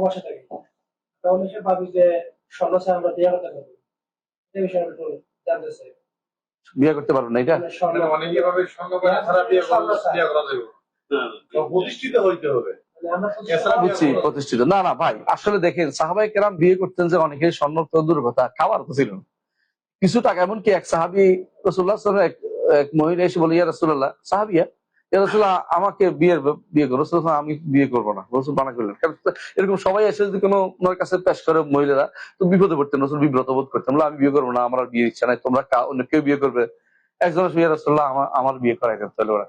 প্রবাসে থাকি, তখন এসে ভাবি যে স্বর্ণ ছাড়া আমরা বিয়ে করতে পারবো, এই বিষয়ে একটু জানতে চাই। বিয়ে করতে পারবো না এটা? মানে স্বর্ণ অনেকে ভাবে স্বর্ণ করা ছাড়া বিয়ে করা যাবে, প্রতিষ্ঠিত হইতে হবে। মানে আমরা বুঝছি, প্রতিষ্ঠিত না। না ভাই, আসলে দেখেন সাহাবায়ে কেরাম বিয়ে করতেন যে অনেকে স্বর্ণ তো দূর কথা, খাওয়ার তো ছিল না। কিছু টাকা, এমনকি এক সাহাবী রাসূলুল্লাহ সাল্লাল্লাহু আলাইহি ওয়াসাল্লাম, এক মহিলা এসে বলে, ইয়া রাসূলুল্লাহ, সাহাবিয়া, ইয়া রাসূলুল্লাহ, আমাকে বিয়ে করো। রাসূলুল্লাহ, আমি বিয়ে করবো না। রাসূল মানা করলেন। কারণ এরকম সবাই এসে যদি কোনো ওনার কাছে পেশ করে মহিলারা, তো বিপদে পড়তেন। রাসূল বিব্রত বোধ করতেন, বলে আমি বিয়ে করবো না, আমার আর বিয়ে ইচ্ছা নাই, তোমরা অন্য কেউ বিয়ে করবে। একজন আসলে, ইয়া রাসূলুল্লাহ, আমার বিয়ে করাই দেন তাহলে ওরা।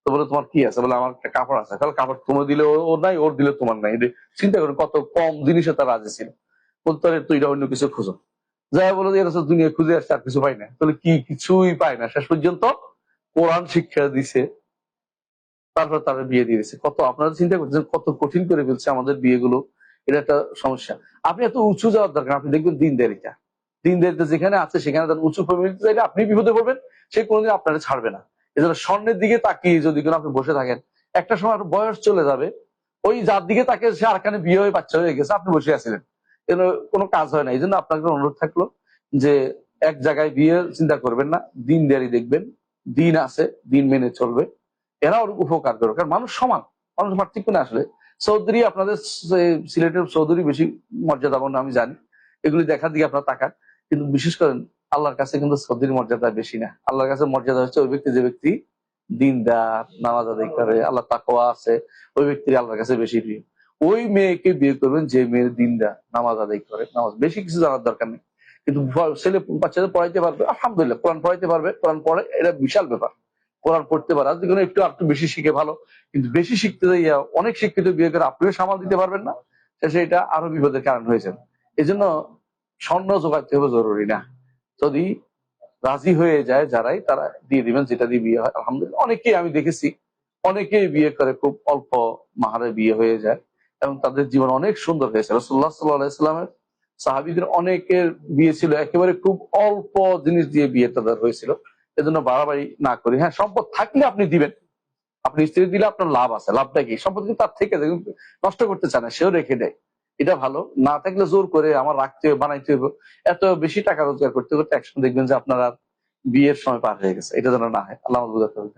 তো বলে, তোমার কি আছে? বলে, আমার একটা কাপড় আছে। তাহলে কাপড় তোমার দিলে ওর নাই, ওর দিলে তোমার নাই। চিন্তা করেন কত কম জিনিসে তার রাজি ছিল। বলতে তো এটা অন্য কিছু খোঁজো। যাই বলো যে দুনিয়া খুঁজে আসছে, আর কিছু পাই না। তাহলে কি কিছুই পায় না, শেষ পর্যন্ত কোরআন শিক্ষা দিছে, তারপর তারা বিয়ে দিয়ে দিচ্ছে। কত আপনারা চিন্তা করছেন কত কঠিন করে ফেলছে আমাদের বিয়েগুলো। এটা একটা সমস্যা। আপনি এত উঁচু যাওয়ার দরকার, আপনি দেখবেন দিনদারিতা যেখানে আছে সেখানে তার উঁচু ফ্যামিলিতে চাইলে আপনি বিপদে পড়বেন, সে কোনোদিন আপনারা ছাড়বে না। এজন্য স্বর্ণের দিকে তাকিয়ে যদি কোনো আপনি বসে থাকেন, একটা সময় আপনার বয়স চলে যাবে, ওই যার দিকে তাকিয়ে সে আরখানে বিয়ে হয়ে বাচ্চা হয়ে গেছে, আপনি বসে আছিলেন, এর কোনো কাজ হয় না। এই জন্য আপনাকে অনুরোধ থাকলো যে এক জায়গায় বিয়ে চিন্তা করবেন না, দিনদারি দেখবেন, দিন আছে, দিন মেনে চলবে, এরা ওর উপকার করবে। কারণ মানুষ সমান, মানুষ পার্থক্য না। আসলে চৌধুরী, আপনাদের সিলেটের চৌধুরী বেশি মর্যাদাপূর্ণ আমি জানি, এগুলি দেখার দিকে আপনার তাকান, কিন্তু বিশেষ করেন আল্লাহর কাছে কিন্তু চৌধুরীর মর্যাদা বেশি না। আল্লাহর কাছে মর্যাদা হচ্ছে ওই ব্যক্তি, যে ব্যক্তি দিনদার, নামাজ আদায় করে, আল্লাহ তাকওয়া আছে, ওই ব্যক্তি আল্লাহর কাছে বেশি প্রিয়। ওই মেয়েকে বিয়ে করবেন যে মেয়ের দিনদার, নামাজ আদায় করে। নামাজ বেশি কিছু জানার দরকার নেই, কিন্তু ছেলে বাচ্চাদের পড়াইতে পারবে, আলহামদুলিল্লাহ, কোরআন পড়াইতে পারবে, কোরআন পড়ে, এটা বিশাল ব্যাপার। কোরআন পড়তে পারে, আজ কোনো একটু বেশি শিখে ভালো, কিন্তু বেশি শিখতে যাইয়া অনেক শিক্ষিত বিয়ে করে আপনিও সামাল দিতে পারবেন না, শেষে এটা আরো বিপদের কারণ হয়েছে। এই জন্য স্বর্ণ জোগাড়তে হবে জরুরি না। যদি রাজি হয়ে যায় যারাই, তারা দিয়ে দিবেন, যেটা দিয়ে বিয়ে হয়। আলহামদুলিল্লাহ, অনেকেই আমি দেখেছি, অনেকেই বিয়ে করে খুব অল্প মাহারে বিয়ে হয়ে যায়, এবং তাদের জীবন অনেক সুন্দর হয়েছে। রাসূলুল্লাহ সাল্লাল্লাহু আলাইহি ওয়াসাল্লামের সাহাবীদের অনেকের বিয়ে ছিল একেবারে খুব অল্প জিনিস দিয়ে বিয়ে তাদের হয়েছিল। এজন্য বাড়াবাড়ি না করি। হ্যাঁ, সম্পদ থাকলে আপনি দিবেন, আপনি স্ত্রী দিলে আপনার লাভ আছে। লাভটা কি? সম্পদ কিন্তু তার থেকে নষ্ট করতে চায় না, সেও রেখে দেয়, এটা ভালো। না থাকলে জোর করে আমার রাখতে হবে, বানাইতে হবে, এত বেশি টাকা রোজগার করতে করতে একসময় দেখবেন যে আপনার আর বিয়ের সময় পার হয়ে গেছে। এটা যেন না হয়, আল্লাহ আমাদের বুঝাতে হবে।